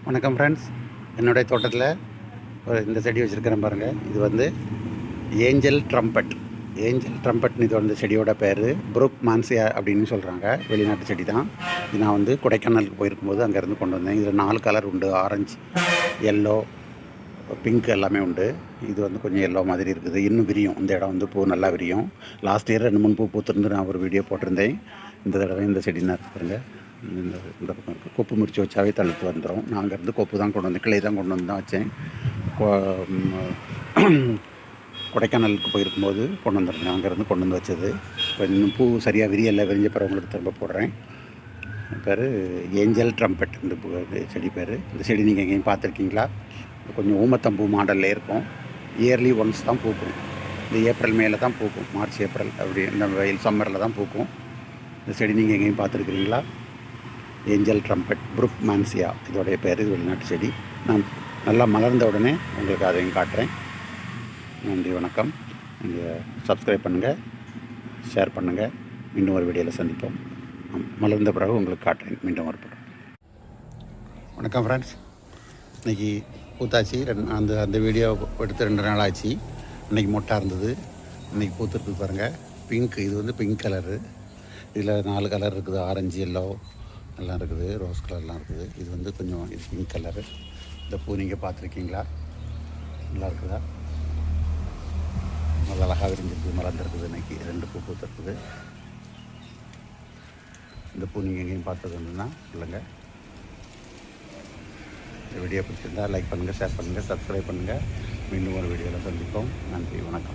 வணக்கம் ஃப்ரெண்ட்ஸ். என்னுடைய தோட்டத்தில் இந்த செடி வச்சுருக்கிறேன் பாருங்கள். இது வந்து ஏஞ்சல் ட்ரம்பட்னு இது வந்து செடியோட பேர். புரூக் மான்சியா அப்படின்னு சொல்கிறாங்க. வெளிநாட்டு செடி தான் இது. நான் வந்து கொடைக்கானலுக்கு போயிருக்கும்போது அங்கேருந்து கொண்டு வந்தேன். இதில் 4 கலர் உண்டு. ஆரஞ்சு, எல்லோ, பிங்க் எல்லாமே உண்டு. இது வந்து கொஞ்சம் எல்லோ மாதிரி இருக்குது. இன்னும் விரியும். இந்த இடம் வந்து பூ நல்லா விரியும். லாஸ்ட் இயர் 2-3 பூ பூத்துருந்து நான் ஒரு வீடியோ போட்டிருந்தேன். இந்த தடவை இந்த செடி தான் பாருங்க. இந்த பக்கம் இருக்குது. கொப்பு முறிச்சு வச்சாவே தழுத்து வந்துடும். நான் அங்கேருந்து கொப்பு தான் கொண்டு வந்தேன். கிளை தான் கொண்டு வந்து தான் வச்சேன். கொடைக்கானலுக்கு போயிருக்கும்போது கொண்டு வந்துருந்தேன். அங்கேருந்து கொண்டு வந்து வச்சது. இப்போ இன்னும் பூ சரியாக விரியலை. விரிஞ்ச பிறகு உங்களுக்கு திரும்ப போடுறேன். பேர் ஏஞ்சல் ட்ரம்பட். இந்த செடி பேர். இந்த செடி நீங்கள் எங்கேயும் பார்த்துருக்கீங்களா? கொஞ்சம் ஊமத்தம்பூ மாடலில் இருக்கும். இயர்லி ஒன்ஸ் தான் பூக்கும். இந்த ஏப்ரல் மேலே தான் பூக்கும். மார்ச், ஏப்ரல் அப்படி இந்த வெயில் சம்மரில் தான் பூக்கும். இந்த செடி நீங்கள் எங்கேயும் பார்த்துருக்குறீங்களா? ஏஞ்சல் ட்ரம்பட், புரூக் மான்சியா இதோடைய பேர். இது வெளிநாட்டு செடி. நான் நல்லா மலர்ந்த உடனே உங்களுக்கு அதையும் காட்டுறேன். நன்றி, வணக்கம். நீங்கள் சப்ஸ்கிரைப் பண்ணுங்கள், ஷேர் பண்ணுங்கள். மீண்டும் ஒரு வீடியோவில் சந்திப்போம். மலர்ந்த பிறகு உங்களுக்கு காட்டுறேன். மீண்டும் ஒரு படம். வணக்கம் ஃப்ரெண்ட்ஸ். இன்றைக்கி பூத்தாச்சு. அந்த வீடியோ எடுத்து 2 நாள் ஆச்சு. இன்றைக்கி மொட்டாக இருந்தது. இன்றைக்கி பூத்துருக்கு பாருங்கள். பிங்க். இது வந்து பிங்க் கலரு. இதில் 4 கலர் இருக்குது. ஆரஞ்சு, எல்லோ எல்லாம் இருக்குது. ரோஸ் கலர்லாம் இருக்குது. இது வந்து கொஞ்சம் இது பிங்க் கலரு. இந்த பூ நீங்கள் பார்த்துருக்கீங்களா? நல்லா இருக்குதா? நல்லா அழகாக விரிஞ்சிருக்குது, மலர்ந்துருக்குது. இன்றைக்கி 2 பூ பூத்துருக்குது. இந்த பூ நீங்கள் எங்கேயும் பார்த்தது வந்துன்னா சொல்லுங்கள். இந்த வீடியோ பிடிச்சிருந்தால் லைக் பண்ணுங்கள், ஷேர் பண்ணுங்கள், சப்ஸ்கிரைப் பண்ணுங்கள். மீண்டும் ஒரு வீடியோவில் சந்திப்போம். நன்றி, வணக்கம்.